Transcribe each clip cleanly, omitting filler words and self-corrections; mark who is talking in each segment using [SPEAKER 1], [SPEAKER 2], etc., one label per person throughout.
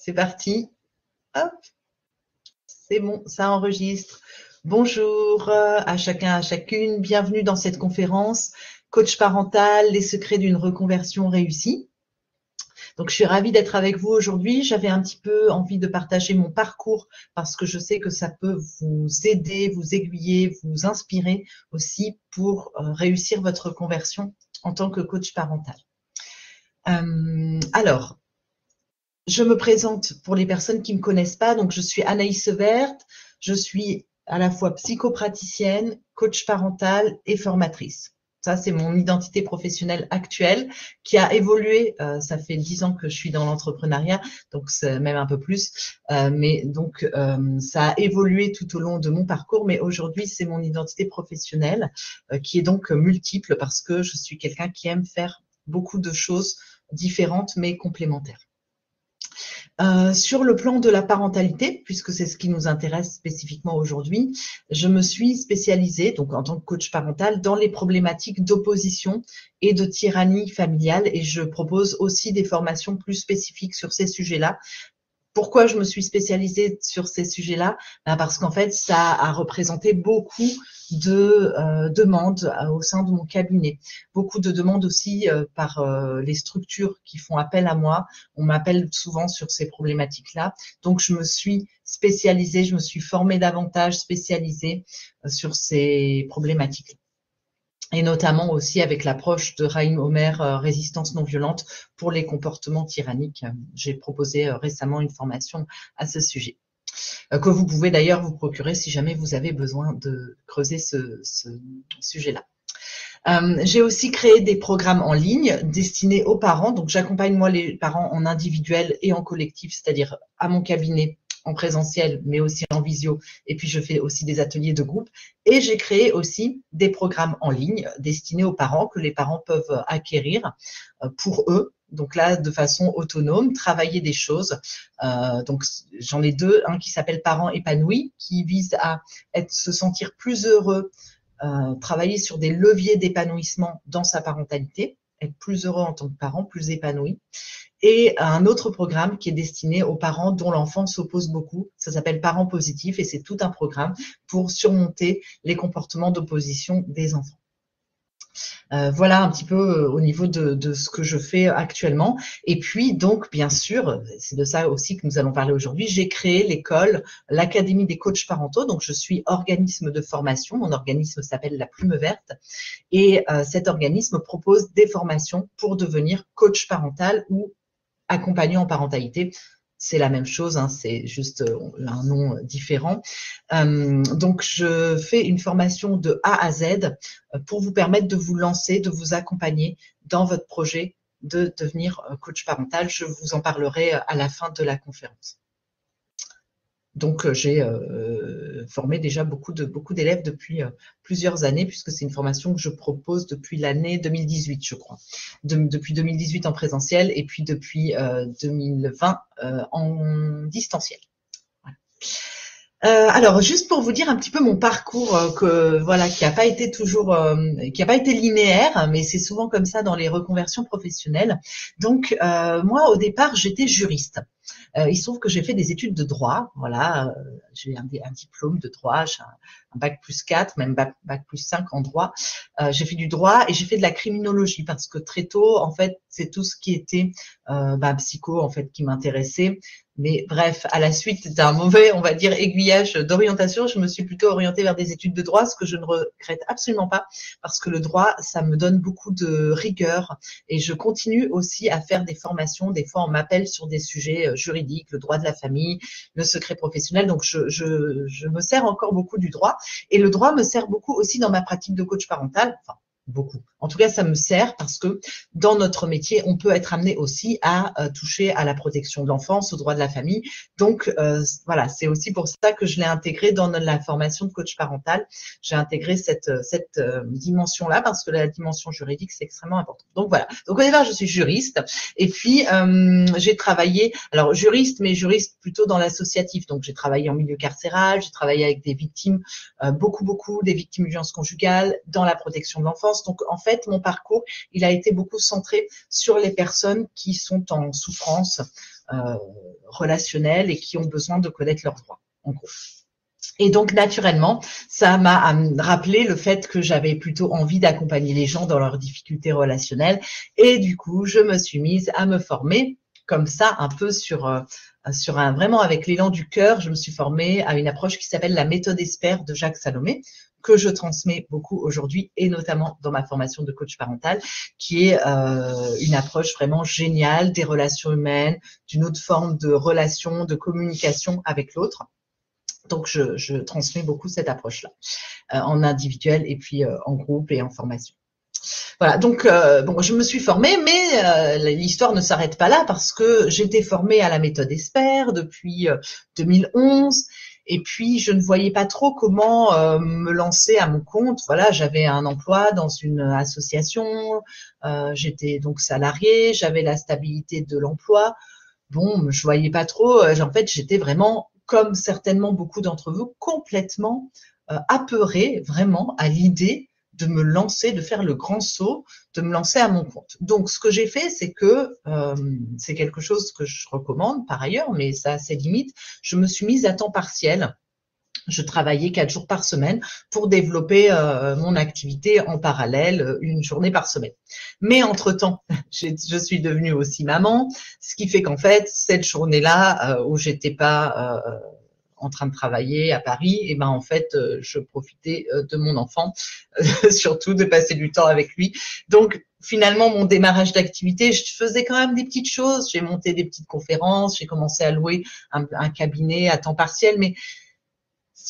[SPEAKER 1] c'est parti. Hop, c'est bon, ça enregistre. Bonjour à chacun, à chacune. Bienvenue dans cette conférence Coach parental, les secrets d'une reconversion réussie. Donc, je suis ravie d'être avec vous aujourd'hui. J'avais un petit peu envie de partager mon parcours parce que je sais que ça peut vous aider, vous aiguiller, vous inspirer aussi pour réussir votre conversion en tant que coach parental. Alors, je me présente pour les personnes qui ne me connaissent pas. Donc, je suis Anaïs Severt. Je suis à la fois psychopraticienne, coach parental et formatrice. Ça, c'est mon identité professionnelle actuelle qui a évolué. Ça fait 10 ans que je suis dans l'entrepreneuriat, donc c'est même un peu plus. Mais donc, ça a évolué tout au long de mon parcours. Mais aujourd'hui, c'est mon identité professionnelle qui est donc multiple parce que je suis quelqu'un qui aime faire beaucoup de choses différentes mais complémentaires. Sur le plan de la parentalité, puisque c'est ce qui nous intéresse spécifiquement aujourd'hui, je me suis spécialisée, donc en tant que coach parental, dans les problématiques d'opposition et de tyrannie familiale, et je propose aussi des formations plus spécifiques sur ces sujets-là. Pourquoi je me suis spécialisée sur ces sujets-là? Parce qu'en fait, ça a représenté beaucoup de demandes au sein de mon cabinet. Beaucoup de demandes aussi par les structures qui font appel à moi. On m'appelle souvent sur ces problématiques-là. Donc, je me suis spécialisée, je me suis formée davantage, spécialisée sur ces problématiques. Et notamment aussi avec l'approche de Raïm Omer, résistance non violente pour les comportements tyranniques. J'ai proposé récemment une formation à ce sujet, que vous pouvez d'ailleurs vous procurer si jamais vous avez besoin de creuser ce sujet-là. J'ai aussi créé des programmes en ligne destinés aux parents. Donc, j'accompagne moi les parents en individuel et en collectif, c'est-à-dire à mon cabinet en présentiel, mais aussi en visio. Et puis, je fais aussi des ateliers de groupe. Et j'ai créé aussi des programmes en ligne destinés aux parents que les parents peuvent acquérir pour eux. Donc là, de façon autonome, travailler des choses. Donc, j'en ai deux. Un qui s'appelle Parents épanouis, qui vise à se sentir plus heureux, travailler sur des leviers d'épanouissement dans sa parentalité, être plus heureux en tant que parent, plus épanoui. Et un autre programme qui est destiné aux parents dont l'enfant s'oppose beaucoup. Ça s'appelle Parents positifs et c'est tout un programme pour surmonter les comportements d'opposition des enfants. Voilà un petit peu au niveau de ce que je fais actuellement. Et puis, donc, bien sûr, c'est de ça aussi que nous allons parler aujourd'hui, j'ai créé l'école, l'Académie des coachs parentaux. Donc, je suis organisme de formation. Mon organisme s'appelle La Plume Verte. Et cet organisme propose des formations pour devenir coach parental ou accompagnant en parentalité. C'est la même chose, hein, c'est juste un nom différent. Donc, je fais une formation de A à Z pour vous permettre de vous lancer, de vous accompagner dans votre projet de devenir coach parental. Je vous en parlerai à la fin de la conférence. Donc, j'ai formé déjà beaucoup d'élèves depuis plusieurs années, puisque c'est une formation que je propose depuis l'année 2018, je crois. Depuis 2018 en présentiel et puis depuis 2020 en distanciel. Voilà. Alors, juste pour vous dire un petit peu mon parcours, qui n'a pas été qui n'a pas été linéaire, mais c'est souvent comme ça dans les reconversions professionnelles. Donc, moi, au départ, j'étais juriste. Il se trouve que j'ai fait des études de droit, voilà, j'ai un diplôme de droit, j'ai un bac plus 4, même bac plus 5 en droit. J'ai fait du droit et j'ai fait de la criminologie parce que très tôt, en fait, c'est tout ce qui était psycho, en fait, qui m'intéressait. Mais bref, à la suite d'un mauvais, on va dire, aiguillage d'orientation, je me suis plutôt orientée vers des études de droit, ce que je ne regrette absolument pas, parce que le droit, ça me donne beaucoup de rigueur et je continue aussi à faire des formations. Des fois, on m'appelle sur des sujets juridiques, le droit de la famille, le secret professionnel. Donc, je me sers encore beaucoup du droit et le droit me sert beaucoup aussi dans ma pratique de coach parental. Enfin, beaucoup. En tout cas, ça me sert parce que dans notre métier, on peut être amené aussi à toucher à la protection de l'enfance, au droit de la famille. Donc, voilà, c'est aussi pour ça que je l'ai intégré dans la formation de coach parental. J'ai intégré cette dimension-là parce que la dimension juridique, c'est extrêmement important. Donc, voilà. Donc, au départ, je suis juriste et puis j'ai travaillé, alors juriste, mais juriste plutôt dans l'associatif. Donc, j'ai travaillé en milieu carcéral, j'ai travaillé avec des victimes, beaucoup des victimes de violences conjugales, dans la protection de l'enfance. Donc, en fait, mon parcours, il a été beaucoup centré sur les personnes qui sont en souffrance relationnels et qui ont besoin de connaître leurs droits, en gros. Et donc, naturellement, ça m'a rappelé le fait que j'avais plutôt envie d'accompagner les gens dans leurs difficultés relationnelles. Et du coup, je me suis mise à me former comme ça, un peu vraiment avec l'élan du cœur. Je me suis formée à une approche qui s'appelle la méthode ESPER de Jacques Salomé, que je transmets beaucoup aujourd'hui et notamment dans ma formation de coach parental, qui est une approche vraiment géniale des relations humaines, d'une autre forme de relation, de communication avec l'autre. Donc, je transmets beaucoup cette approche-là, en individuel et puis en groupe et en formation. Voilà, donc bon, je me suis formée, mais l'histoire ne s'arrête pas là parce que j'étais formée à la méthode ESPER depuis 2011 et puis je ne voyais pas trop comment me lancer à mon compte. Voilà, j'avais un emploi dans une association, j'étais donc salariée, j'avais la stabilité de l'emploi. Bon, je voyais pas trop. En fait, j'étais vraiment, comme certainement beaucoup d'entre vous, complètement apeurée, vraiment, à l'idée de me lancer, de faire le grand saut, de me lancer à mon compte. Donc, ce que j'ai fait, c'est que c'est quelque chose que je recommande par ailleurs, mais ça a ses limites. Je me suis mise à temps partiel. Je travaillais 4 jours par semaine pour développer mon activité en parallèle, une journée par semaine. Mais entre-temps, je suis devenue aussi maman, ce qui fait qu'en fait, cette journée-là où j'étais pas en train de travailler à Paris, et ben en fait, je profitais de mon enfant, surtout de passer du temps avec lui. Donc finalement, mon démarrage d'activité, je faisais quand même des petites choses. J'ai monté des petites conférences, j'ai commencé à louer un cabinet à temps partiel, mais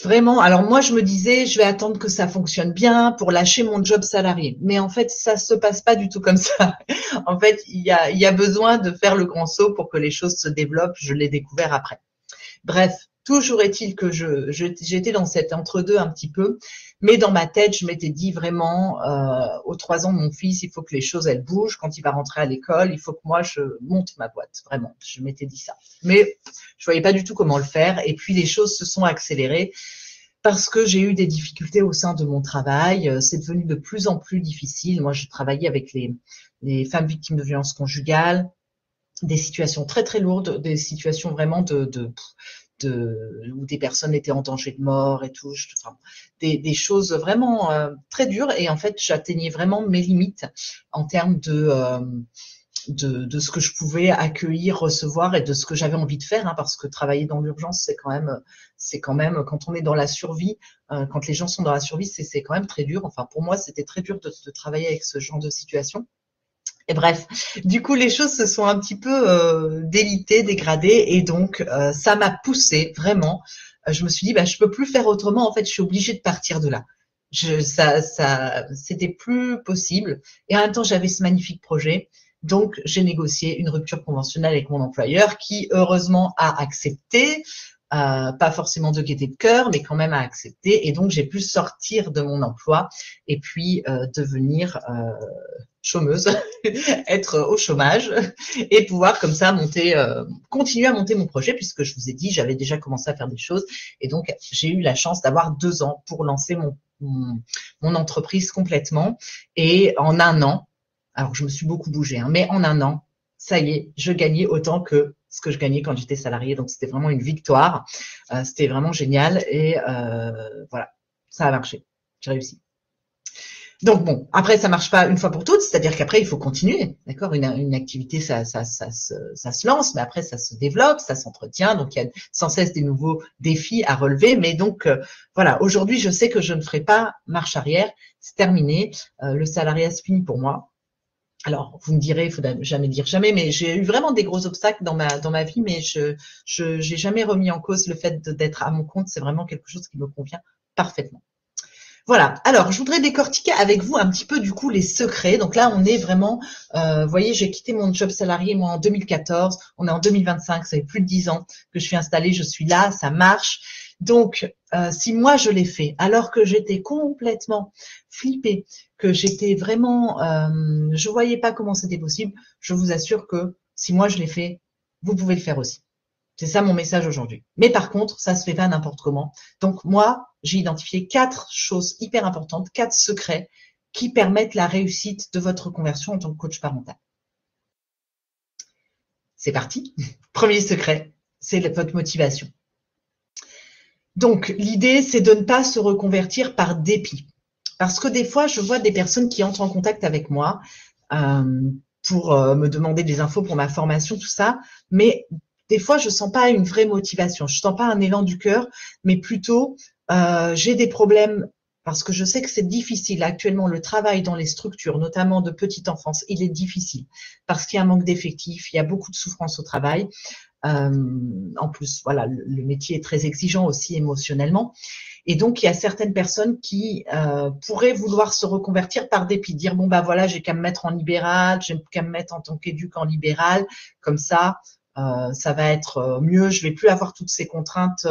[SPEAKER 1] vraiment, alors moi je me disais, je vais attendre que ça fonctionne bien pour lâcher mon job salarié. Mais en fait, ça se passe pas du tout comme ça. En fait, il y a besoin de faire le grand saut pour que les choses se développent. Je l'ai découvert après. Bref, toujours est-il que j'étais dans cet entre-deux un petit peu, mais dans ma tête, je m'étais dit vraiment, aux 3 ans de mon fils, il faut que les choses, elles bougent. Quand il va rentrer à l'école, il faut que moi, je monte ma boîte. Vraiment, je m'étais dit ça. Mais je voyais pas du tout comment le faire. Et puis, les choses se sont accélérées parce que j'ai eu des difficultés au sein de mon travail. C'est devenu de plus en plus difficile. Moi, je travaillais avec les femmes victimes de violences conjugales, des situations très, très lourdes, des situations vraiment où des personnes étaient en danger de mort et tout, enfin, des choses vraiment très dures. Et en fait, j'atteignais vraiment mes limites en termes de ce que je pouvais accueillir, recevoir et de ce que j'avais envie de faire, hein, parce que travailler dans l'urgence, c'est quand même, quand on est dans la survie, quand les gens sont dans la survie, c'est quand même très dur. Enfin, pour moi, c'était très dur de travailler avec ce genre de situation. Et bref, du coup, les choses se sont un petit peu délitées, dégradées, et donc ça m'a poussée vraiment. Je me suis dit, bah, je peux plus faire autrement. En fait, je suis obligée de partir de là. C'était plus possible. Et en même temps, j'avais ce magnifique projet. Donc, j'ai négocié une rupture conventionnelle avec mon employeur, qui heureusement a accepté. Pas forcément de gaieté de cœur, mais quand même a accepté. Et donc, j'ai pu sortir de mon emploi et puis devenir chômeuse, être au chômage et pouvoir comme ça continuer à monter mon projet, puisque je vous ai dit, j'avais déjà commencé à faire des choses. Et donc, j'ai eu la chance d'avoir 2 ans pour lancer mon entreprise complètement. Et en 1 an, alors je me suis beaucoup bougée, hein, mais en 1 an, ça y est, je gagnais autant que ce que je gagnais quand j'étais salariée. Donc, c'était vraiment une victoire. C'était vraiment génial. Et voilà, ça a marché. J'ai réussi. Donc bon, après ça marche pas une fois pour toutes, c'est-à-dire qu'après il faut continuer, d'accord. Une activité ça se lance, mais après ça se développe, ça s'entretient, donc il y a sans cesse des nouveaux défis à relever. Mais donc voilà, aujourd'hui je sais que je ne ferai pas marche arrière, c'est terminé, le salariat c'est fini pour moi. Alors vous me direz, il faut jamais dire jamais, mais j'ai eu vraiment des gros obstacles dans ma vie, mais je j'ai jamais remis en cause le fait d'être à mon compte. C'est vraiment quelque chose qui me convient parfaitement. Voilà. Alors, je voudrais décortiquer avec vous un petit peu du coup les secrets. Donc là, on est vraiment, vous voyez, j'ai quitté mon job salarié moi en 2014. On est en 2025, ça fait plus de 10 ans que je suis installée. Je suis là, ça marche. Donc, si moi je l'ai fait, alors que j'étais complètement flippée, que j'étais vraiment, je voyais pas comment c'était possible, je vous assure que si moi je l'ai fait, vous pouvez le faire aussi. C'est ça mon message aujourd'hui. Mais par contre, ça se fait pas n'importe comment. Donc moi, j'ai identifié 4 choses hyper importantes, 4 secrets qui permettent la réussite de votre conversion en tant que coach parental. C'est parti. Premier secret, c'est votre motivation. Donc, l'idée, c'est de ne pas se reconvertir par dépit. Parce que des fois, je vois des personnes qui entrent en contact avec moi pour me demander des infos pour ma formation, tout ça. Mais des fois, je sens pas une vraie motivation. Je sens pas un élan du cœur, mais plutôt, j'ai des problèmes parce que je sais que c'est difficile. Actuellement, le travail dans les structures, notamment de petite enfance, il est difficile parce qu'il y a un manque d'effectifs, il y a beaucoup de souffrance au travail. En plus, voilà, le métier est très exigeant aussi émotionnellement. Et donc, il y a certaines personnes qui pourraient vouloir se reconvertir par dépit, dire bon bah voilà, j'ai qu'à me mettre en libéral, j'ai qu'à me mettre en tant qu'éduc en libéral, comme ça va être mieux. Je vais plus avoir toutes ces contraintes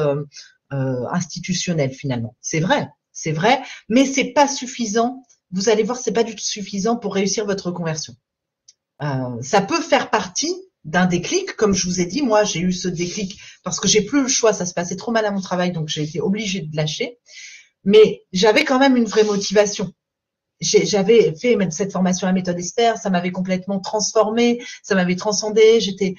[SPEAKER 1] institutionnelles finalement. C'est vrai, mais c'est pas suffisant. Vous allez voir, c'est pas du tout suffisant pour réussir votre reconversion. Ça peut faire partie d'un déclic, comme je vous ai dit, moi j'ai eu ce déclic parce que j'ai plus le choix, ça se passait trop mal à mon travail, donc j'ai été obligée de lâcher. Mais j'avais quand même une vraie motivation. J'avais fait cette formation à méthode Esper, ça m'avait complètement transformée, ça m'avait transcendée. J'étais,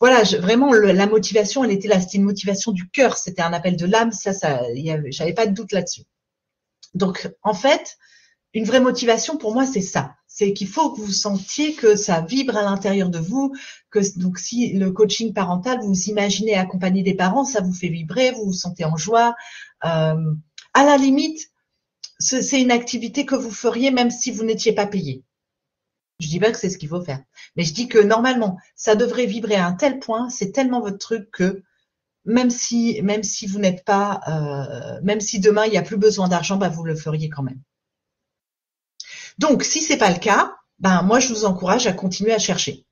[SPEAKER 1] voilà, vraiment la motivation, elle était là, c'était une motivation du cœur, c'était un appel de l'âme, j'avais pas de doute là-dessus. Donc en fait, une vraie motivation pour moi, c'est ça. C'est qu'il faut que vous sentiez que ça vibre à l'intérieur de vous, que donc si le coaching parental, vous imaginez accompagner des parents, ça vous fait vibrer, vous vous sentez en joie. À la limite, c'est une activité que vous feriez même si vous n'étiez pas payé. Je dis pas que c'est ce qu'il faut faire, mais je dis que normalement, ça devrait vibrer à un tel point, c'est tellement votre truc que même si vous n'êtes pas, même si demain il n'y a plus besoin d'argent, bah vous le feriez quand même. Donc, si c'est pas le cas, ben moi je vous encourage à continuer à chercher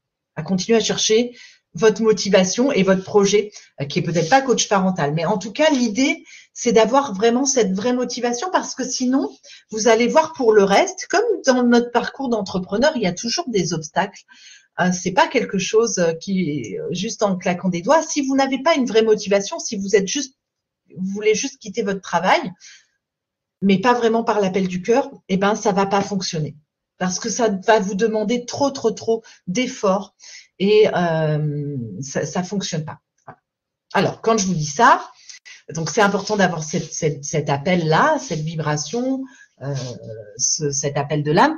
[SPEAKER 1] votre motivation et votre projet, qui est peut-être pas coach parental, mais en tout cas l'idée c'est d'avoir vraiment cette vraie motivation parce que sinon vous allez voir pour le reste, comme dans notre parcours d'entrepreneur, il y a toujours des obstacles. C'est pas quelque chose qui est juste en claquant des doigts. Si vous n'avez pas une vraie motivation, si vous voulez juste quitter votre travail, mais pas vraiment par l'appel du cœur, eh ben ça va pas fonctionner parce que ça va vous demander trop d'efforts et ça fonctionne pas. Alors quand je vous dis ça, donc c'est important d'avoir cet appel là, cette vibration, cet appel de l'âme.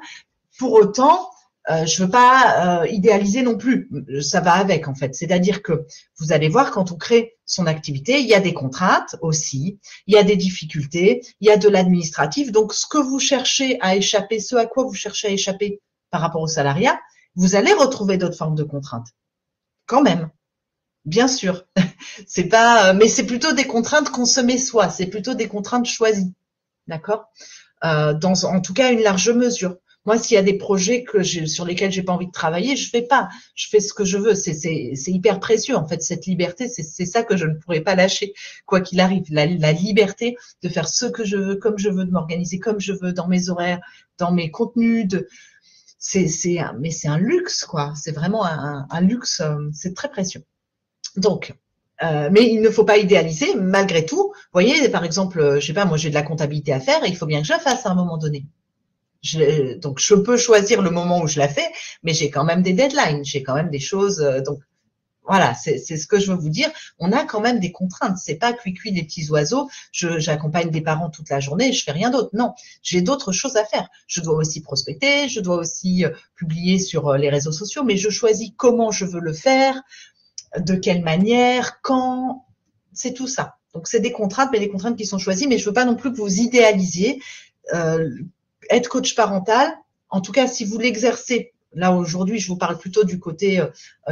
[SPEAKER 1] Pour autant, je veux pas idéaliser non plus. Ça va avec en fait. C'est-à-dire que vous allez voir quand on crée son activité, il y a des contraintes aussi, il y a des difficultés, il y a de l'administratif. Donc ce que vous cherchez à échapper, ce à quoi vous cherchez à échapper par rapport au salariat, vous allez retrouver d'autres formes de contraintes. Quand même. Bien sûr. C'est pas, mais c'est plutôt des contraintes qu'on se met soi. C'est plutôt des contraintes choisies. D'accord? Dans en tout cas une large mesure. Moi, s'il y a des projets sur lesquels j'ai pas envie de travailler, je fais pas. Je fais ce que je veux. C'est hyper précieux en fait cette liberté. C'est ça que je ne pourrais pas lâcher quoi qu'il arrive. La liberté de faire ce que je veux, comme je veux, de m'organiser comme je veux, dans mes horaires, dans mes contenus. Mais c'est un luxe quoi. C'est vraiment un luxe. C'est très précieux. Donc, mais il ne faut pas idéaliser malgré tout. Vous voyez, par exemple, je sais pas, moi j'ai de la comptabilité à faire et il faut bien que je la fasse à un moment donné. Donc, je peux choisir le moment où je la fais, mais j'ai quand même des deadlines, j'ai quand même des choses. Donc, voilà, c'est ce que je veux vous dire. On a quand même des contraintes. C'est pas cuit les petits oiseaux. J'accompagne des parents toute la journée, je fais rien d'autre. Non, j'ai d'autres choses à faire. Je dois aussi prospecter, je dois aussi publier sur les réseaux sociaux, mais je choisis comment je veux le faire, de quelle manière, quand. C'est tout ça. Donc, c'est des contraintes, mais des contraintes qui sont choisies. Mais je veux pas non plus que vous idéalisiez. Être coach parental, en tout cas, si vous l'exercez, là aujourd'hui, je vous parle plutôt du côté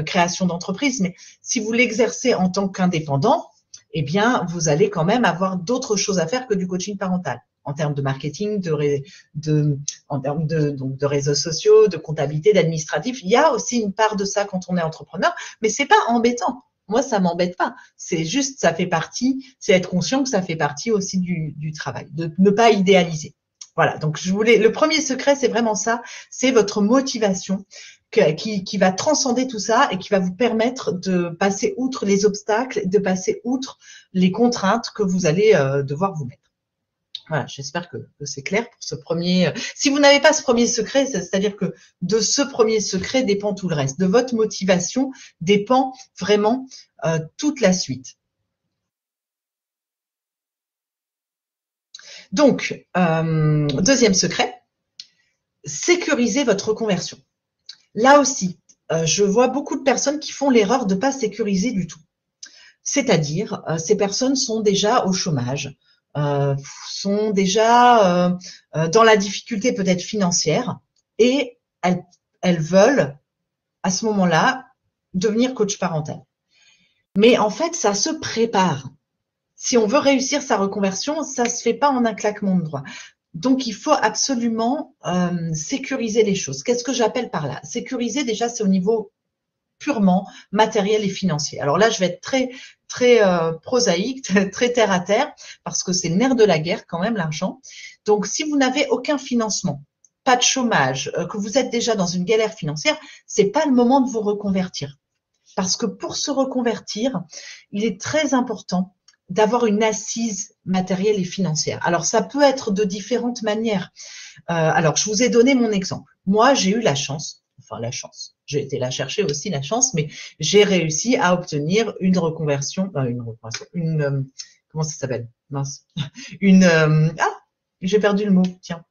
[SPEAKER 1] création d'entreprise, mais si vous l'exercez en tant qu'indépendant, eh bien, vous allez quand même avoir d'autres choses à faire que du coaching parental en termes de marketing, en termes de réseaux sociaux, de comptabilité, d'administratif. Il y a aussi une part de ça quand on est entrepreneur, mais c'est pas embêtant. Moi, ça m'embête pas. C'est juste, ça fait partie, c'est être conscient que ça fait partie aussi du travail, de ne pas idéaliser. Voilà, donc le premier secret, c'est vraiment ça, c'est votre motivation qui va transcender tout ça et qui va vous permettre de passer outre les obstacles, de passer outre les contraintes que vous allez devoir vous mettre. Voilà, j'espère que c'est clair pour ce premier. Si vous n'avez pas ce premier secret, c'est-à-dire que de ce premier secret dépend tout le reste. De votre motivation dépend vraiment toute la suite. Donc, deuxième secret, sécuriser votre reconversion. Là aussi, je vois beaucoup de personnes qui font l'erreur de ne pas sécuriser du tout. C'est-à-dire, ces personnes sont déjà au chômage, sont déjà dans la difficulté peut-être financière et elles veulent à ce moment-là devenir coach parental. Mais en fait, ça se prépare. Si on veut réussir sa reconversion, ça ne se fait pas en un claquement de doigts. Donc, il faut absolument sécuriser les choses. Qu'est-ce que j'appelle par là? Sécuriser, déjà, c'est au niveau purement matériel et financier. Alors là, je vais être très prosaïque, très terre à terre, parce que c'est le nerf de la guerre quand même, l'argent. Donc, si vous n'avez aucun financement, pas de chômage, que vous êtes déjà dans une galère financière, c'est pas le moment de vous reconvertir. Parce que pour se reconvertir, il est très important d'avoir une assise matérielle et financière. Alors, ça peut être de différentes manières. Alors, je vous ai donné mon exemple. Moi, j'ai eu la chance, j'ai été la chercher aussi, la chance, mais j'ai réussi à obtenir une reconversion, comment ça s'appelle? Mince. J'ai perdu le mot, tiens.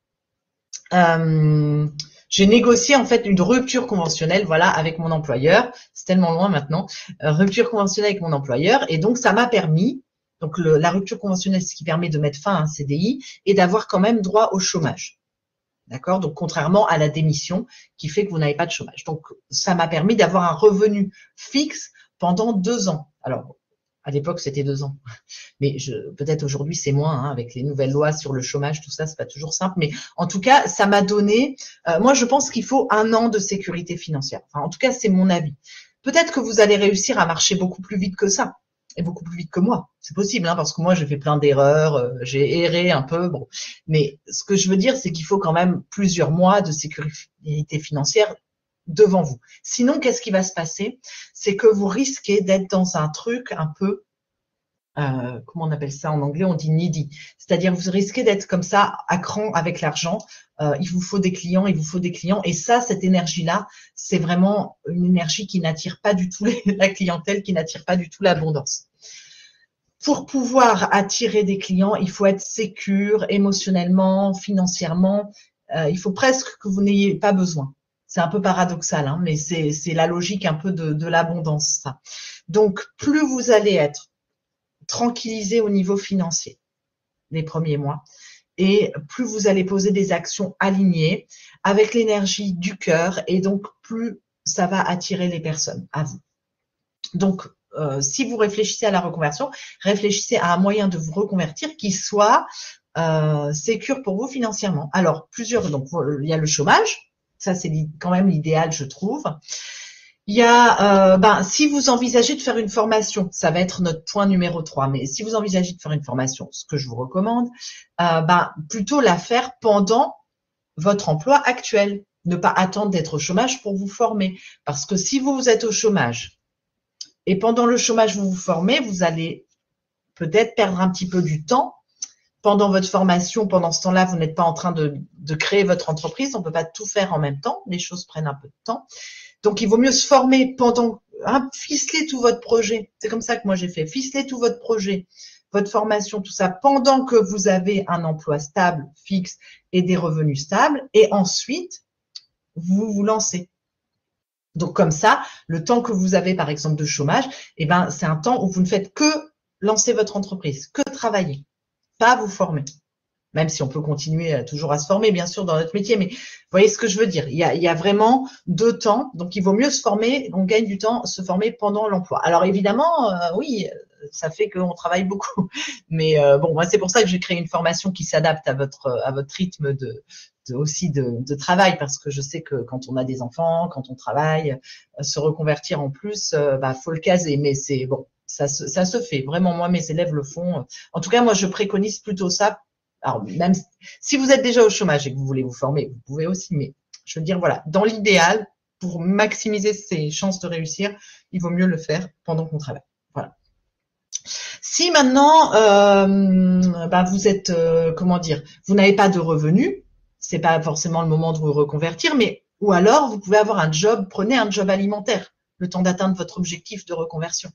[SPEAKER 1] J'ai négocié en fait une rupture conventionnelle, voilà, avec mon employeur. C'est tellement loin maintenant. Rupture conventionnelle avec mon employeur, et donc ça m'a permis. Donc la rupture conventionnelle, c'est ce qui permet de mettre fin à un CDI et d'avoir quand même droit au chômage. D'accord? Donc contrairement à la démission qui fait que vous n'avez pas de chômage. Donc ça m'a permis d'avoir un revenu fixe pendant 2 ans. Alors à l'époque c'était 2 ans, mais peut-être aujourd'hui c'est moins, hein, avec les nouvelles lois sur le chômage, tout ça, c'est pas toujours simple. Mais en tout cas, ça m'a donné. Moi, je pense qu'il faut 1 an de sécurité financière. Enfin, en tout cas, c'est mon avis. Peut-être que vous allez réussir à marcher beaucoup plus vite que ça, et beaucoup plus vite que moi. C'est possible, hein, parce que moi, j'ai fait plein d'erreurs, j'ai erré un peu. Bon, mais ce que je veux dire, c'est qu'il faut quand même plusieurs mois de sécurité financière devant vous. Sinon, qu'est-ce qui va se passer? C'est que vous risquez d'être dans un truc un peu comment on appelle ça en anglais? On dit needy. C'est-à-dire vous risquez d'être comme ça à cran avec l'argent. Il vous faut des clients, il vous faut des clients. Et ça, cette énergie-là, c'est vraiment une énergie qui n'attire pas du tout la clientèle, qui n'attire pas du tout l'abondance. Pour pouvoir attirer des clients, il faut être sécure émotionnellement, financièrement. Il faut presque que vous n'ayez pas besoin. C'est un peu paradoxal, hein, mais c'est la logique un peu de l'abondance, ça. Donc, plus vous allez être tranquilliser au niveau financier les premiers mois, et plus vous allez poser des actions alignées avec l'énergie du cœur, et donc plus ça va attirer les personnes à vous. Donc, si vous réfléchissez à la reconversion, réfléchissez à un moyen de vous reconvertir qui soit sécure pour vous financièrement. Alors, donc il y a le chômage, ça c'est quand même l'idéal, je trouve. Il y a, si vous envisagez de faire une formation, ça va être notre point numéro 3, mais si vous envisagez de faire une formation, ce que je vous recommande, plutôt la faire pendant votre emploi actuel. Ne pas attendre d'être au chômage pour vous former. Parce que si vous êtes au chômage et pendant le chômage vous vous formez, vous allez peut-être perdre un petit peu du temps pendant votre formation. Pendant ce temps-là, vous n'êtes pas en train de créer votre entreprise. On ne peut pas tout faire en même temps. Les choses prennent un peu de temps. Donc, il vaut mieux se former pendant, ficeler tout votre projet. C'est comme ça que moi j'ai fait. Ficeler tout votre projet, votre formation, tout ça, pendant que vous avez un emploi stable, fixe et des revenus stables. Et ensuite, vous vous lancez. Donc, comme ça, le temps que vous avez, par exemple, de chômage, c'est un temps où vous ne faites que lancer votre entreprise, que travailler, pas vous former. Même si on peut continuer toujours à se former, bien sûr, dans notre métier. Mais vous voyez ce que je veux dire. Il y a vraiment 2 temps. Donc, il vaut mieux se former. On gagne du temps, se former pendant l'emploi. Alors, évidemment, oui, ça fait qu'on travaille beaucoup. Mais bon, moi, c'est pour ça que j'ai créé une formation qui s'adapte à votre rythme aussi de travail. Parce que je sais que quand on a des enfants, quand on travaille, se reconvertir en plus, faut le caser. Mais c'est bon, ça se fait. Vraiment, moi, mes élèves le font. En tout cas, moi, je préconise plutôt ça. Alors, même si vous êtes déjà au chômage et que vous voulez vous former, vous pouvez aussi, mais je veux dire, voilà, dans l'idéal, pour maximiser ses chances de réussir, il vaut mieux le faire pendant qu'on travaille. Voilà. Si maintenant vous êtes comment dire, vous n'avez pas de revenus, c'est pas forcément le moment de vous reconvertir, mais ou alors vous pouvez avoir un job, prenez un job alimentaire, le temps d'atteindre votre objectif de reconversion.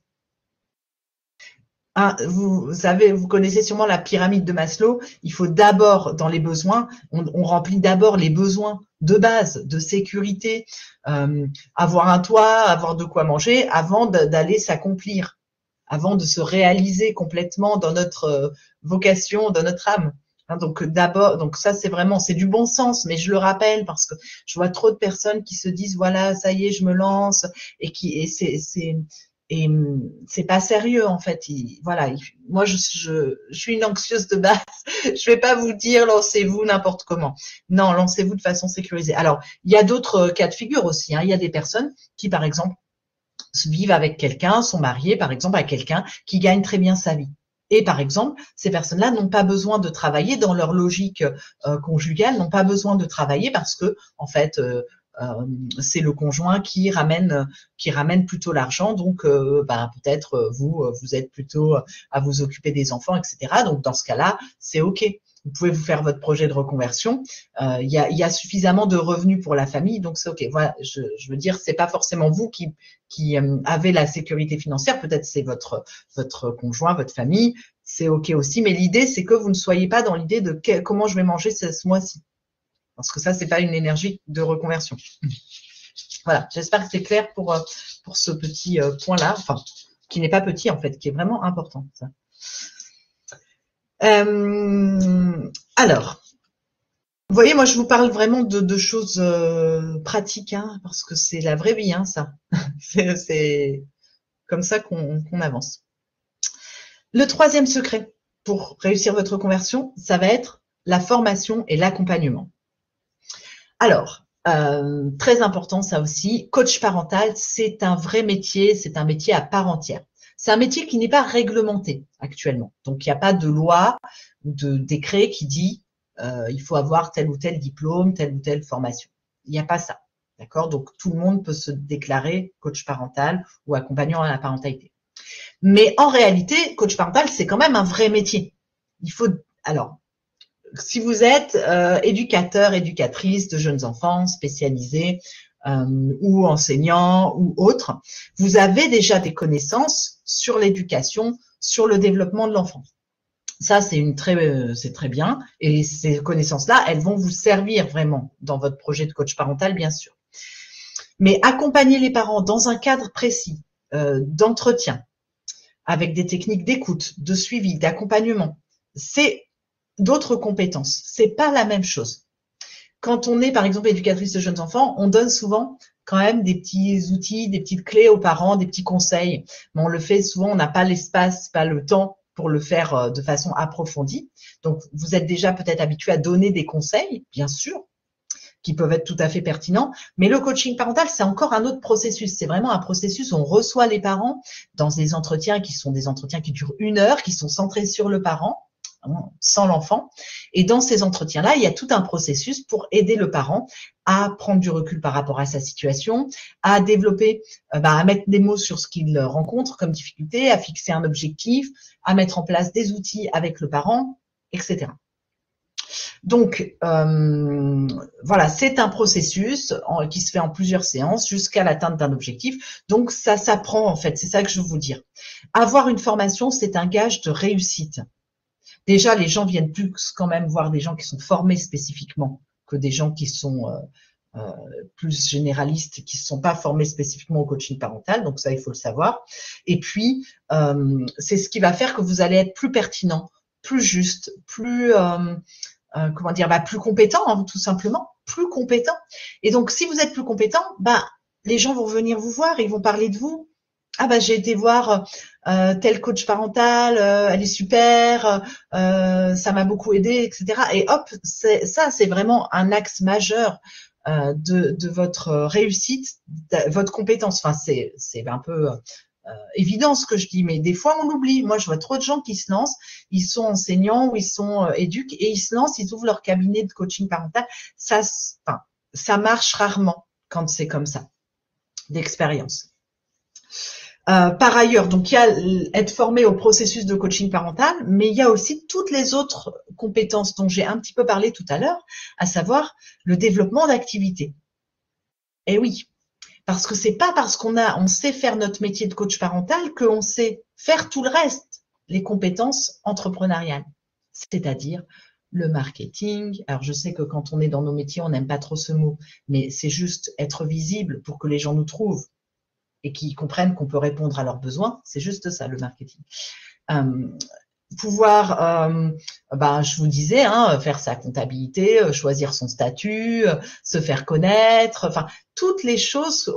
[SPEAKER 1] Vous savez, vous connaissez sûrement la pyramide de Maslow. Il faut d'abord, dans les besoins, on remplit d'abord les besoins de base, de sécurité, avoir un toit, avoir de quoi manger, avant d'aller s'accomplir, avant de se réaliser complètement dans notre vocation, dans notre âme. Donc d'abord, donc ça c'est vraiment, c'est du bon sens, mais je le rappelle parce que je vois trop de personnes qui se disent voilà, ça y est, je me lance et c'est pas sérieux en fait. Moi je suis une anxieuse de base. Je vais pas vous dire lancez-vous n'importe comment. Non, lancez-vous de façon sécurisée. Alors il y a d'autres cas de figure aussi. Il y a des personnes qui par exemple vivent avec quelqu'un, sont mariés par exemple à quelqu'un qui gagne très bien sa vie. Et par exemple, ces personnes-là n'ont pas besoin de travailler dans leur logique conjugale, n'ont pas besoin de travailler parce que en fait c'est le conjoint qui ramène plutôt l'argent. Donc peut-être vous êtes plutôt à vous occuper des enfants, etc. Donc dans ce cas-là, c'est OK. Vous pouvez vous faire votre projet de reconversion. Il y a suffisamment de revenus pour la famille, donc c'est OK. Voilà, je veux dire, c'est pas forcément vous qui avez la sécurité financière. Peut-être c'est votre conjoint, votre famille. C'est OK aussi. Mais l'idée, c'est que vous ne soyez pas dans l'idée de comment je vais manger ce mois-ci. Parce que ça, c'est pas une énergie de reconversion. Voilà, j'espère que c'est clair pour ce petit point-là, enfin, qui n'est pas petit en fait, qui est vraiment important. Ça. Alors, vous voyez, moi je vous parle vraiment de choses pratiques, hein, parce que c'est la vraie vie, hein, ça. c'est comme ça qu'on avance. Le troisième secret pour réussir votre conversion, ça va être la formation et l'accompagnement. Alors, très important ça aussi, coach parental, c'est un vrai métier, c'est un métier à part entière. C'est un métier qui n'est pas réglementé actuellement. Donc, il n'y a pas de loi ou de décret qui dit il faut avoir tel ou tel diplôme, telle ou telle formation. Il n'y a pas ça. D'accord? Donc, tout le monde peut se déclarer coach parental ou accompagnant à la parentalité. Mais en réalité, coach parental, c'est quand même un vrai métier. Alors, si vous êtes éducateur, éducatrice de jeunes enfants spécialisés ou enseignant ou autre, vous avez déjà des connaissances sur l'éducation, sur le développement de l'enfant. Ça, c'est très bien. Et ces connaissances-là, elles vont vous servir vraiment dans votre projet de coach parental, bien sûr. Mais accompagner les parents dans un cadre précis d'entretien, avec des techniques d'écoute, de suivi, d'accompagnement, c'est d'autres compétences. C'est pas la même chose. Quand on est, par exemple, éducatrice de jeunes enfants, on donne souvent quand même des petits outils, des petites clés aux parents, des petits conseils. Mais on le fait souvent, on n'a pas l'espace, pas le temps pour le faire de façon approfondie. Donc, vous êtes déjà peut-être habitué à donner des conseils, bien sûr, qui peuvent être tout à fait pertinents. Mais le coaching parental, c'est encore un autre processus. C'est vraiment un processus où on reçoit les parents dans des entretiens qui sont des entretiens qui durent 1 heure, qui sont centrés sur le parent, sans l'enfant. Et dans ces entretiens-là, il y a tout un processus pour aider le parent à prendre du recul par rapport à sa situation, à développer, à mettre des mots sur ce qu'il rencontre comme difficulté, à fixer un objectif, à mettre en place des outils avec le parent, etc. Donc, voilà, c'est un processus qui se fait en plusieurs séances jusqu'à l'atteinte d'un objectif. Donc, ça s'apprend en fait, c'est ça que je veux vous dire. Avoir une formation, c'est un gage de réussite. Déjà, les gens viennent plus quand même voir des gens qui sont formés spécifiquement que des gens qui sont plus généralistes, qui ne sont pas formés spécifiquement au coaching parental. Donc ça, il faut le savoir. Et puis, c'est ce qui va faire que vous allez être plus pertinent, plus juste, plus plus compétent, hein, tout simplement, plus compétent. Et donc, si vous êtes plus compétent, les gens vont venir vous voir, ils vont parler de vous. Ah j'ai été voir tel coach parental, elle est super, ça m'a beaucoup aidé, etc. Et hop, c'est vraiment un axe majeur de votre réussite, de votre compétence. Enfin, c'est un peu évident ce que je dis, mais des fois on oublie. Moi, je vois trop de gens qui se lancent, ils sont enseignants ou ils sont éduques et ils se lancent, ils ouvrent leur cabinet de coaching parental. Ça marche rarement quand c'est comme ça, d'expérience. Par ailleurs, donc il y a être formé au processus de coaching parental, mais il y a aussi toutes les autres compétences dont j'ai un petit peu parlé tout à l'heure, à savoir le développement d'activités. Et oui, parce que c'est pas parce on sait faire notre métier de coach parental qu'on sait faire tout le reste, les compétences entrepreneuriales, c'est-à-dire le marketing. Alors je sais que quand on est dans nos métiers, on n'aime pas trop ce mot, mais c'est juste être visible pour que les gens nous trouvent et qu'ils comprennent qu'on peut répondre à leurs besoins. C'est juste ça, le marketing. Pouvoir, je vous disais, faire sa comptabilité, choisir son statut, se faire connaître, enfin toutes les choses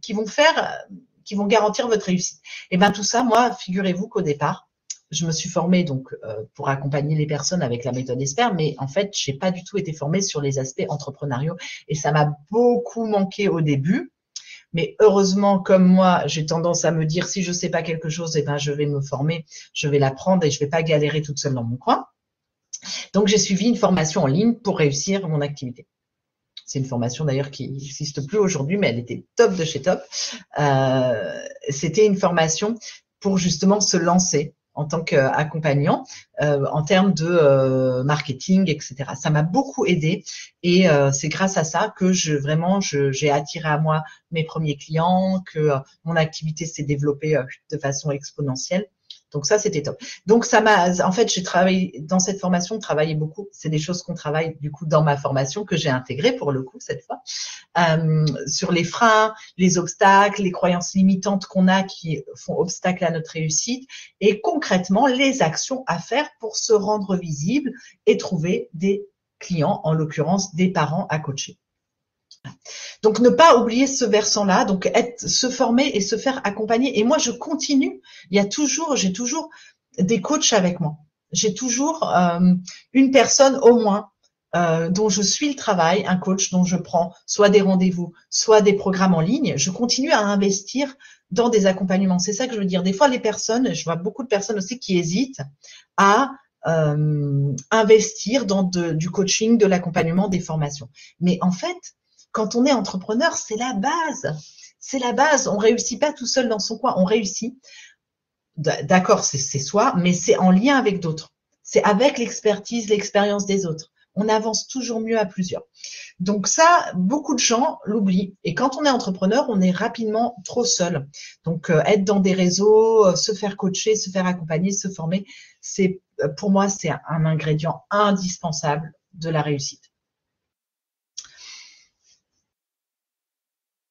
[SPEAKER 1] qui vont garantir votre réussite. Et ben tout ça, moi, figurez-vous qu'au départ, je me suis formée donc pour accompagner les personnes avec la méthode ESPER, mais en fait, j'ai pas du tout été formée sur les aspects entrepreneuriaux et ça m'a beaucoup manqué au début. Mais heureusement, comme moi, j'ai tendance à me dire, si je sais pas quelque chose, eh ben, je vais me former, je vais l'apprendre et je vais pas galérer toute seule dans mon coin. Donc, j'ai suivi une formation en ligne pour réussir mon activité. C'est une formation d'ailleurs qui n'existe plus aujourd'hui, mais elle était top de chez top. C'était une formation pour justement se lancer en tant qu'accompagnant en termes de marketing, etc. Ça m'a beaucoup aidé et c'est grâce à ça que j'ai attiré à moi mes premiers clients, que mon activité s'est développée de façon exponentielle. Donc ça, c'était top. Donc en fait, j'ai travaillé dans cette formation, travaillé beaucoup. C'est des choses qu'on travaille du coup dans ma formation que j'ai intégrée pour le coup cette fois, sur les freins, les obstacles, les croyances limitantes qu'on a qui font obstacle à notre réussite et concrètement les actions à faire pour se rendre visible et trouver des clients, en l'occurrence des parents à coacher. Donc, ne pas oublier ce versant-là, donc se former et se faire accompagner. Et moi, je continue. J'ai toujours des coachs avec moi. J'ai toujours une personne au moins dont je suis le travail, un coach dont je prends soit des rendez-vous, soit des programmes en ligne. Je continue à investir dans des accompagnements. C'est ça que je veux dire. Des fois, les personnes, je vois beaucoup de personnes aussi qui hésitent à investir dans du coaching, de l'accompagnement, des formations. Mais en fait, quand on est entrepreneur, c'est la base. C'est la base. On réussit pas tout seul dans son coin. On réussit. D'accord, c'est soi, mais c'est en lien avec d'autres. C'est avec l'expertise, l'expérience des autres. On avance toujours mieux à plusieurs. Donc ça, beaucoup de gens l'oublient. Et quand on est entrepreneur, on est rapidement trop seul. Donc être dans des réseaux, se faire coacher, se faire accompagner, se former, pour moi, c'est un ingrédient indispensable de la réussite.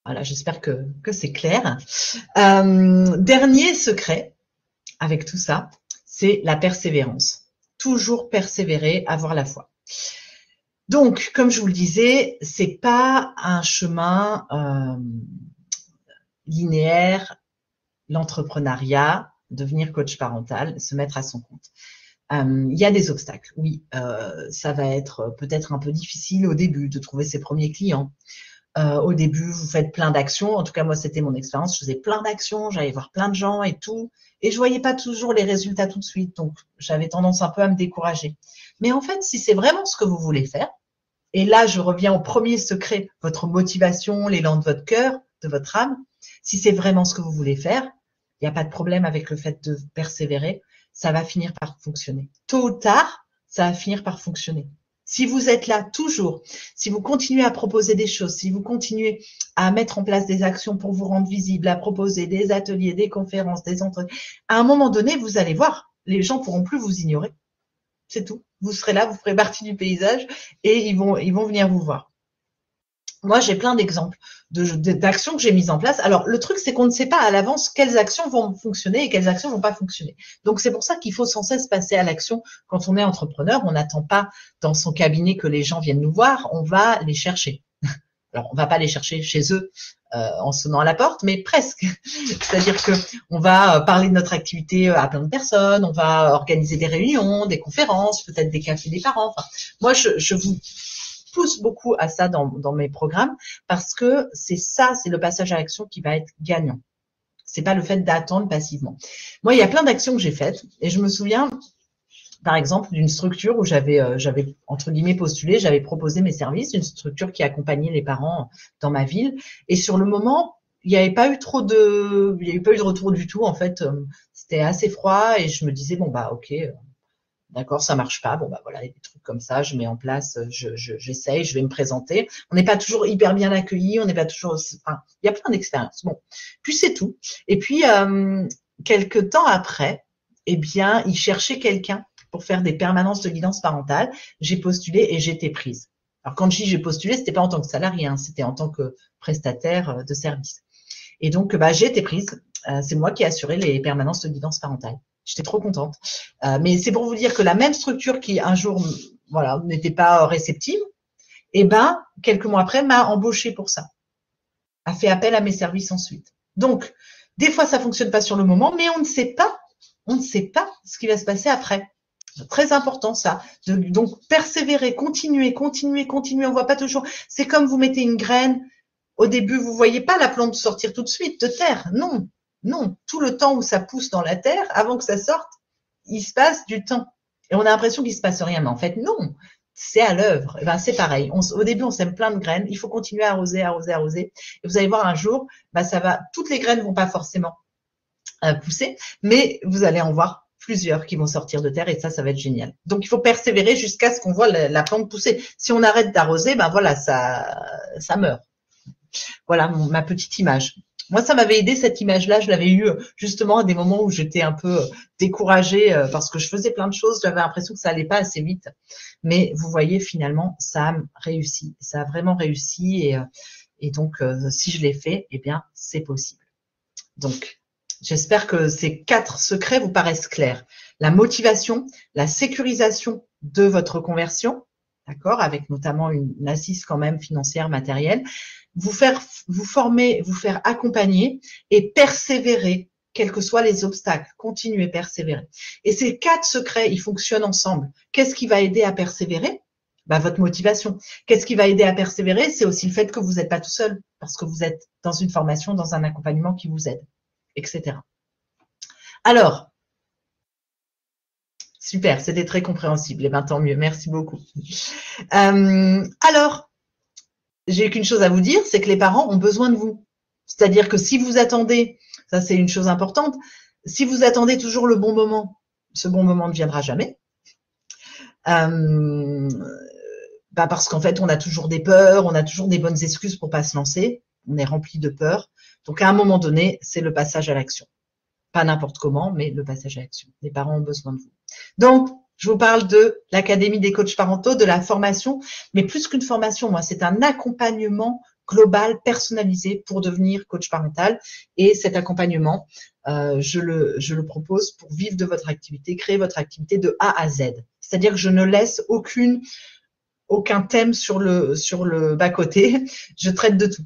[SPEAKER 1] Voilà, j'espère que c'est clair. Dernier secret avec tout ça, c'est la persévérance. Toujours persévérer, avoir la foi. Donc, comme je vous le disais, c'est pas un chemin linéaire, l'entrepreneuriat, devenir coach parental, se mettre à son compte. Il y a des obstacles, oui. Ça va être peut-être un peu difficile au début de trouver ses premiers clients. Au début, vous faites plein d'actions. En tout cas, moi, c'était mon expérience. Je faisais plein d'actions, j'allais voir plein de gens et tout. Et je voyais pas toujours les résultats tout de suite. Donc, j'avais tendance un peu à me décourager. Mais en fait, si c'est vraiment ce que vous voulez faire, et là, je reviens au premier secret, votre motivation, l'élan de votre cœur, de votre âme. Si c'est vraiment ce que vous voulez faire, il n'y a pas de problème avec le fait de persévérer. Ça va finir par fonctionner. Tôt ou tard, ça va finir par fonctionner. Si vous êtes là toujours, si vous continuez à proposer des choses, si vous continuez à mettre en place des actions pour vous rendre visible, à proposer des ateliers, des conférences, des entretiens, à un moment donné, vous allez voir, les gens pourront plus vous ignorer. C'est tout. Vous serez là, vous ferez partie du paysage et ils vont venir vous voir. Moi, j'ai plein d'exemples d'actions que j'ai mises en place. Alors, le truc, c'est qu'on ne sait pas à l'avance quelles actions vont fonctionner et quelles actions vont pas fonctionner. Donc, c'est pour ça qu'il faut sans cesse passer à l'action. Quand on est entrepreneur, on n'attend pas dans son cabinet que les gens viennent nous voir, on va les chercher. Alors, on va pas les chercher chez eux en sonnant à la porte, mais presque. C'est-à-dire que on va parler de notre activité à plein de personnes, on va organiser des réunions, des conférences, peut-être des cafés des parents. Enfin, moi, je vous pousse beaucoup à ça dans mes programmes parce que c'est le passage à l'action qui va être gagnant. C'est pas le fait d'attendre passivement. Moi, il y a plein d'actions que j'ai faites et je me souviens, par exemple, d'une structure où j'avais entre guillemets postulé, j'avais proposé mes services, une structure qui accompagnait les parents dans ma ville. Et sur le moment, il n'y avait pas eu de retour du tout en fait. C'était assez froid et je me disais bon bah ok, d'accord, ça marche pas. Bon bah voilà, il y a des trucs comme ça, je mets en place, j'essaye, je vais me présenter. On n'est pas toujours hyper bien accueillis, on n'est pas toujours, enfin, il y a plein d'expériences. Bon, puis c'est tout. Et puis quelques temps après, eh bien, ils cherchaient quelqu'un pour faire des permanences de guidance parentale. J'ai postulé et j'ai été prise. Alors quand je dis j'ai postulé, c'était pas en tant que salarié, hein, c'était en tant que prestataire de service. Et donc bah j'ai été prise. C'est moi qui ai assuré les permanences de guidance parentale. J'étais trop contente. Mais c'est pour vous dire que la même structure qui un jour, voilà, n'était pas réceptive, et ben quelques mois après m'a embauchée pour ça, a fait appel à mes services ensuite. Donc des fois ça fonctionne pas sur le moment, mais on ne sait pas ce qui va se passer après. Très important ça. Donc persévérer, continuer. On voit pas toujours. C'est comme vous mettez une graine. Au début, vous voyez pas la plante sortir tout de suite de terre. Non, non. Tout le temps où ça pousse dans la terre, avant que ça sorte, il se passe du temps. Et on a l'impression qu'il se passe rien, mais en fait non. C'est à l'œuvre. Et ben c'est pareil. Au début, on sème plein de graines. Il faut continuer à arroser. Et vous allez voir un jour, bah ça va. Toutes les graines vont pas forcément pousser, mais vous allez en voir plusieurs qui vont sortir de terre et ça va être génial. Donc, il faut persévérer jusqu'à ce qu'on voit la plante pousser. Si on arrête d'arroser, ben voilà, ça meurt. Voilà ma petite image. Moi, ça m'avait aidé cette image-là. Je l'avais eue justement à des moments où j'étais un peu découragée parce que je faisais plein de choses. J'avais l'impression que ça allait pas assez vite. Mais vous voyez, finalement, ça a réussi. Ça a vraiment réussi et donc, si je l'ai fait, eh bien, c'est possible. Donc, j'espère que ces 4 secrets vous paraissent clairs. La motivation, la sécurisation de votre conversion, d'accord, avec notamment une assise quand même financière, matérielle, vous former, vous faire accompagner et persévérer, quels que soient les obstacles. Continuez, persévérer. Et ces 4 secrets, ils fonctionnent ensemble. Qu'est-ce qui va aider à persévérer? Bah, votre motivation. Qu'est-ce qui va aider à persévérer? C'est aussi le fait que vous n'êtes pas tout seul, parce que vous êtes dans une formation, dans un accompagnement qui vous aide, etc. Alors, super, c'était très compréhensible. Et bien, tant mieux. Merci beaucoup. Alors, j'ai qu'une chose à vous dire, c'est que les parents ont besoin de vous. C'est-à-dire que si vous attendez, ça c'est une chose importante, si vous attendez toujours le bon moment, ce bon moment ne viendra jamais. Parce qu'en fait, on a toujours des peurs, on a toujours des bonnes excuses pour pas se lancer. On est rempli de peurs. Donc, à un moment donné, c'est le passage à l'action. Pas n'importe comment, mais le passage à l'action. Les parents ont besoin de vous. Donc, je vous parle de l'Académie des coachs parentaux, de la formation, mais plus qu'une formation, moi, c'est un accompagnement global, personnalisé pour devenir coach parental. Et cet accompagnement, je le propose pour vivre de votre activité, créer votre activité de A à Z. C'est-à-dire que je ne laisse aucun thème sur le bas-côté. Je traite de tout.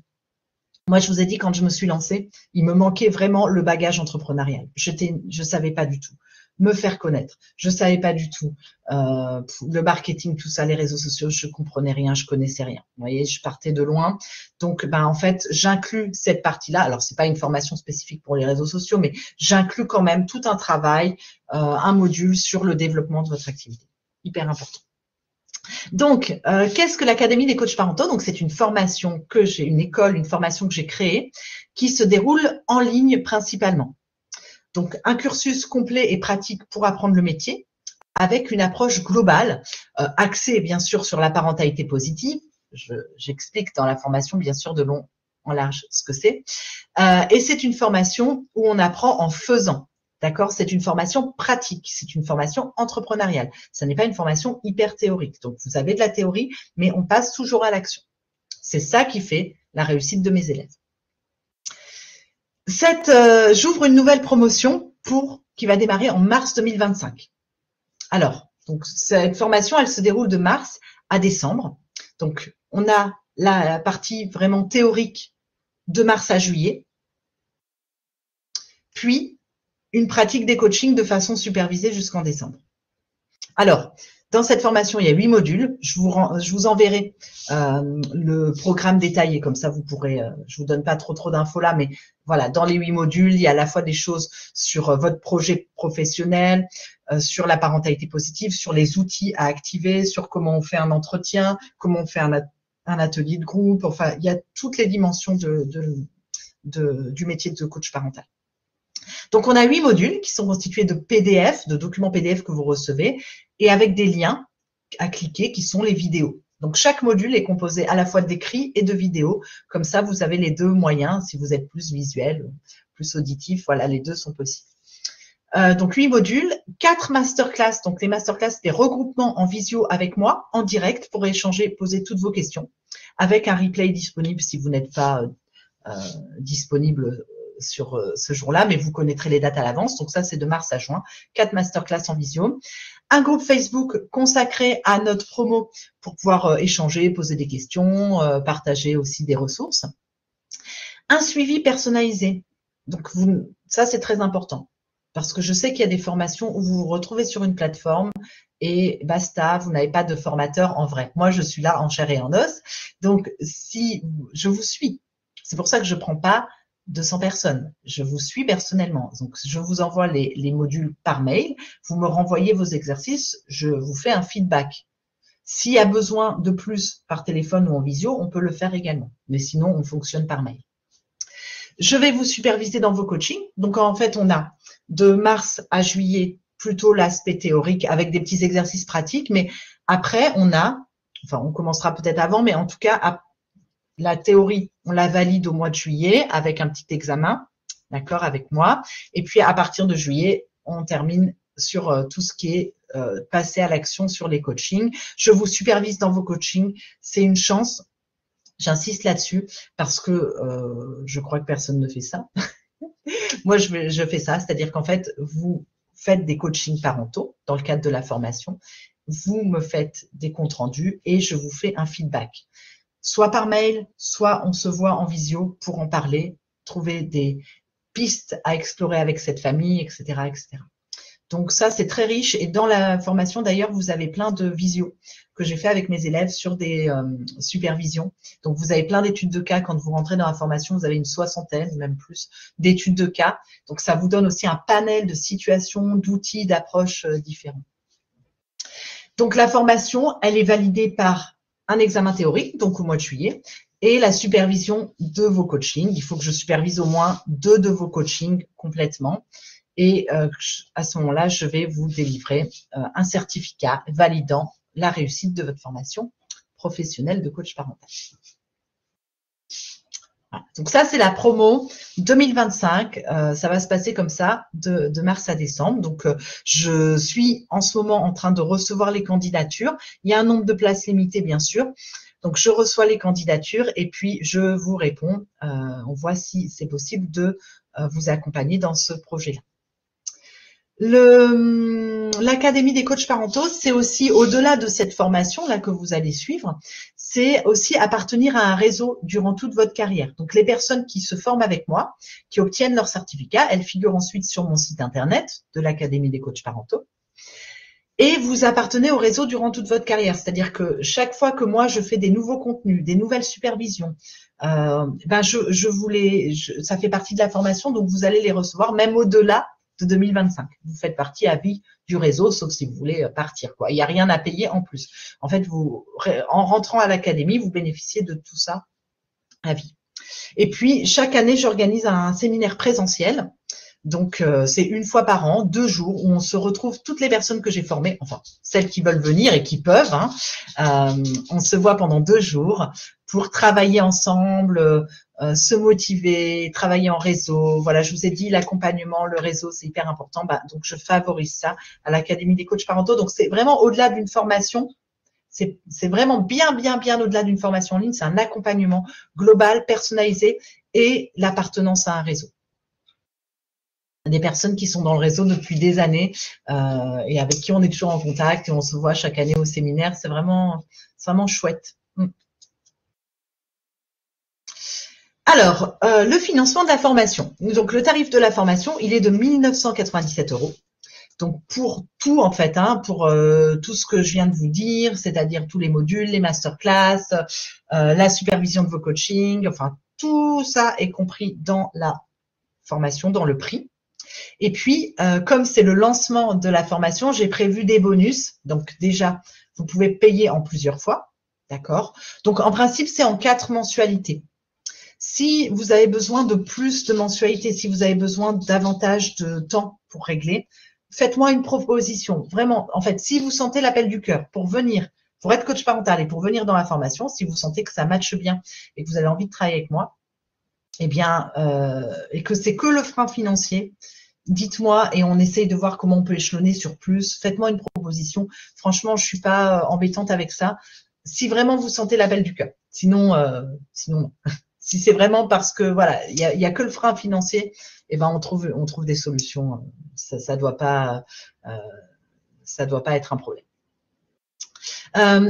[SPEAKER 1] Moi, je vous ai dit, quand je me suis lancée, il me manquait vraiment le bagage entrepreneurial. Je savais pas du tout me faire connaître. Je savais pas du tout le marketing, tout ça, les réseaux sociaux. Je comprenais rien, je connaissais rien. Vous voyez, je partais de loin. Donc, en fait, j'inclus cette partie-là. Alors, c'est pas une formation spécifique pour les réseaux sociaux, mais j'inclus quand même tout un travail, un module sur le développement de votre activité. Hyper important. Donc, qu'est-ce que l'Académie des coachs parentaux? Donc, c'est une formation une formation que j'ai créée qui se déroule en ligne principalement. Donc, un cursus complet et pratique pour apprendre le métier avec une approche globale, axée bien sûr sur la parentalité positive. J'explique dans la formation bien sûr de long en large ce que c'est. Et c'est une formation où on apprend en faisant. D'accord? C'est une formation pratique, c'est une formation entrepreneuriale. Ce n'est pas une formation hyper théorique. Donc, vous avez de la théorie, mais on passe toujours à l'action. C'est ça qui fait la réussite de mes élèves. J'ouvre une nouvelle promotion qui va démarrer en mars 2025. Alors, donc cette formation, elle se déroule de mars à décembre. Donc, on a la partie vraiment théorique de mars à juillet, puis une pratique des coachings de façon supervisée jusqu'en décembre. Alors, dans cette formation, il y a 8 modules. Je vous enverrai le programme détaillé, comme ça vous pourrez. Je vous donne pas trop d'infos là, mais voilà, dans les 8 modules, il y a à la fois des choses sur votre projet professionnel, sur la parentalité positive, sur les outils à activer, sur comment on fait un entretien, comment on fait un atelier de groupe. Enfin, il y a toutes les dimensions du métier de coach parental. Donc, on a 8 modules qui sont constitués de PDF, de documents PDF que vous recevez, et avec des liens à cliquer qui sont les vidéos. Donc, chaque module est composé à la fois d'écrits et de vidéos. Comme ça, vous avez les deux moyens. Si vous êtes plus visuel, plus auditif, voilà, les deux sont possibles. Donc, 8 modules, 4 masterclass. Donc, les masterclass, c'est des regroupements en visio avec moi, en direct, pour échanger, poser toutes vos questions, avec un replay disponible si vous n'êtes pas disponible sur ce jour-là, mais vous connaîtrez les dates à l'avance. Donc, ça, c'est de mars à juin. 4 masterclass en visio. Un groupe Facebook consacré à notre promo pour pouvoir échanger, poser des questions, partager aussi des ressources. Un suivi personnalisé. Donc, ça, c'est très important. Parce que je sais qu'il y a des formations où vous vous retrouvez sur une plateforme et basta, vous n'avez pas de formateur en vrai. Moi, je suis là en chair et en os. Donc, si je vous suis, c'est pour ça que je ne prends pas 200 personnes. Je vous suis personnellement. Donc, je vous envoie les modules par mail. Vous me renvoyez vos exercices. Je vous fais un feedback. S'il y a besoin de plus par téléphone ou en visio, on peut le faire également. Mais sinon, on fonctionne par mail. Je vais vous superviser dans vos coachings. Donc, en fait, on a de mars à juillet plutôt l'aspect théorique avec des petits exercices pratiques. Mais après, on commencera peut-être avant, mais en tout cas, la théorie, on la valide au mois de juillet avec un petit examen, d'accord, avec moi. Et puis, à partir de juillet, on termine sur tout ce qui est passé à l'action sur les coachings. Je vous supervise dans vos coachings. C'est une chance. J'insiste là-dessus parce que je crois que personne ne fait ça. Moi, je fais ça, c'est-à-dire qu'en fait, vous faites des coachings parentaux dans le cadre de la formation. Vous me faites des comptes rendus et je vous fais un feedback. Soit par mail, soit on se voit en visio pour en parler, trouver des pistes à explorer avec cette famille, etc., etc. Donc ça, c'est très riche. Et dans la formation, d'ailleurs, vous avez plein de visios que j'ai fait avec mes élèves sur des supervisions. Donc, vous avez plein d'études de cas. Quand vous rentrez dans la formation, vous avez une 60aine, même plus, d'études de cas. Donc, ça vous donne aussi un panel de situations, d'outils, d'approches différents. Donc, la formation, elle est validée par un examen théorique, donc au mois de juillet, et la supervision de vos coachings. Il faut que je supervise au moins 2 de vos coachings complètement. Et à ce moment-là, je vais vous délivrer un certificat validant la réussite de votre formation professionnelle de coach parental. Voilà. Donc ça, c'est la promo 2025. Ça va se passer comme ça de mars à décembre. Donc, je suis en ce moment en train de recevoir les candidatures. Il y a un nombre de places limité, bien sûr. Donc, je reçois les candidatures et puis je vous réponds. On voit si c'est possible de vous accompagner dans ce projet-là. L'Académie des coachs parentaux, c'est aussi au-delà de cette formation-là que vous allez suivre, c'est aussi appartenir à un réseau durant toute votre carrière. Donc, les personnes qui se forment avec moi, qui obtiennent leur certificat, elles figurent ensuite sur mon site internet de l'Académie des coachs parentaux. Et vous appartenez au réseau durant toute votre carrière. C'est-à-dire que chaque fois que moi, je fais des nouveaux contenus, des nouvelles supervisions, ça fait partie de la formation, donc vous allez les recevoir même au-delà de 2025. Vous faites partie à vie du réseau, sauf si vous voulez partir, quoi. Il n'y a rien à payer en plus. En fait, en rentrant à l'académie, vous bénéficiez de tout ça à vie. Et puis, chaque année, j'organise un séminaire présentiel. Donc, c'est une fois par an, 2 jours, où on se retrouve toutes les personnes que j'ai formées, enfin, celles qui veulent venir et qui peuvent. On se voit pendant 2 jours pour travailler ensemble, se motiver, travailler en réseau. Voilà, je vous ai dit, l'accompagnement, le réseau, c'est hyper important. Donc, je favorise ça à l'Académie des coachs parentaux. Donc, c'est vraiment au-delà d'une formation. C'est vraiment bien au-delà d'une formation en ligne. C'est un accompagnement global, personnalisé et l'appartenance à un réseau. Des personnes qui sont dans le réseau depuis des années et avec qui on est toujours en contact et on se voit chaque année au séminaire. C'est vraiment chouette. Alors, le financement de la formation. Donc, le tarif de la formation, il est de 1 997 €. Donc, pour tout, en fait, pour tout ce que je viens de vous dire, c'est-à-dire tous les modules, les masterclass, la supervision de vos coachings, enfin, tout ça est compris dans la formation, dans le prix. Et puis, comme c'est le lancement de la formation, j'ai prévu des bonus. Donc, déjà, vous pouvez payer en plusieurs fois. D'accord? Donc, en principe, c'est en 4 mensualités. Si vous avez besoin de plus de mensualité, si vous avez besoin davantage de temps pour régler, faites-moi une proposition. Vraiment, en fait, si vous sentez l'appel du cœur pour venir, pour être coach parental et pour venir dans la formation, si vous sentez que ça matche bien et que vous avez envie de travailler avec moi, eh bien, et que c'est que le frein financier, dites-moi et on essaye de voir comment on peut échelonner sur plus. Faites-moi une proposition. Franchement, je suis pas embêtante avec ça. Si vraiment vous sentez l'appel du cœur. Sinon, non. Si c'est vraiment parce que voilà, il y a que le frein financier, eh ben on trouve des solutions. Ça doit pas être un problème.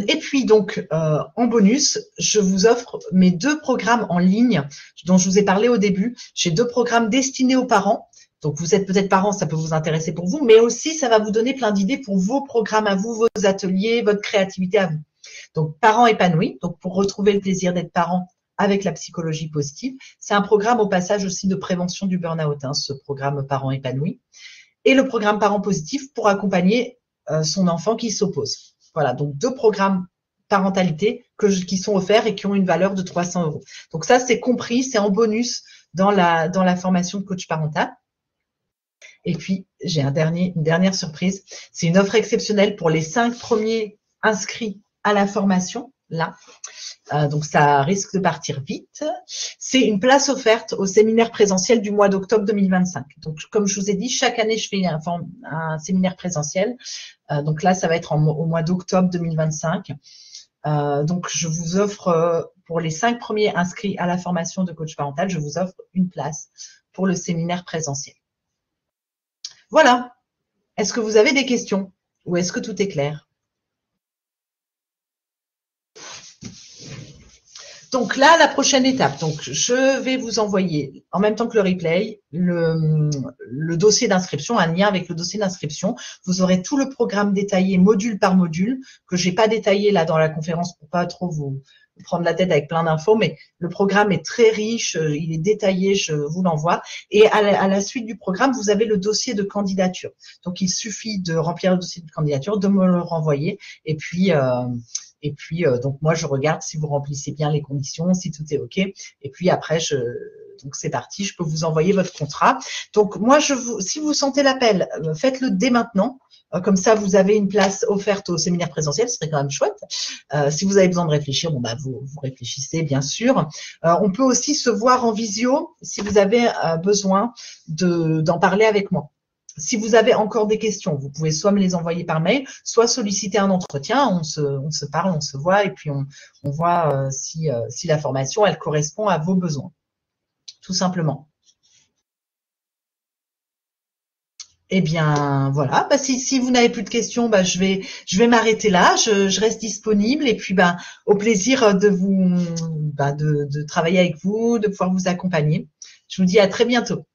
[SPEAKER 1] Et puis donc en bonus, je vous offre mes 2 programmes en ligne dont je vous ai parlé au début. J'ai 2 programmes destinés aux parents. Donc vous êtes peut-être parents, ça peut vous intéresser pour vous, mais aussi ça va vous donner plein d'idées pour vos programmes à vous, vos ateliers, votre créativité à vous. Donc parents épanouis, donc pour retrouver le plaisir d'être parent avec la psychologie positive. C'est un programme au passage aussi de prévention du burn-out, ce programme parents épanouis. Et le programme parents positifs pour accompagner son enfant qui s'oppose. Voilà, donc 2 programmes parentalité qui sont offerts et qui ont une valeur de 300 €. Donc ça, c'est compris, c'est en bonus dans la formation de coach parental. Et puis, j'ai une dernière surprise. C'est une offre exceptionnelle pour les 5 premiers inscrits à la formation, là. Donc, ça risque de partir vite. C'est une place offerte au séminaire présentiel du mois d'octobre 2025. Donc, comme je vous ai dit, chaque année, je fais un séminaire présentiel. Donc là, ça va être au mois d'octobre 2025. Donc, je vous offre, pour les 5 premiers inscrits à la formation de coach parental, je vous offre une place pour le séminaire présentiel. Voilà. Est-ce que vous avez des questions ou est-ce que tout est clair? Donc là, la prochaine étape, donc je vais vous envoyer en même temps que le replay, le dossier d'inscription, un lien avec le dossier d'inscription. Vous aurez tout le programme détaillé module par module que j'ai pas détaillé là dans la conférence pour pas trop vous prendre la tête avec plein d'infos, mais le programme est très riche, il est détaillé, je vous l'envoie. Et à la suite du programme, vous avez le dossier de candidature. Donc il suffit de remplir le dossier de candidature, de me le renvoyer, et puis donc moi je regarde si vous remplissez bien les conditions, si tout est ok. Et puis après donc c'est parti, je peux vous envoyer votre contrat. Donc moi si vous sentez l'appel, faites-le dès maintenant. Comme ça, vous avez une place offerte au séminaire présentiel, ce serait quand même chouette. Si vous avez besoin de réfléchir, vous réfléchissez bien sûr. On peut aussi se voir en visio si vous avez besoin d'en parler avec moi. Si vous avez encore des questions, vous pouvez soit me les envoyer par mail, soit solliciter un entretien. On se parle, on se voit et puis on voit si la formation elle correspond à vos besoins, tout simplement. Eh bien, voilà. Si vous n'avez plus de questions, je vais m'arrêter là. Je reste disponible et puis, au plaisir de travailler avec vous, de pouvoir vous accompagner. Je vous dis à très bientôt.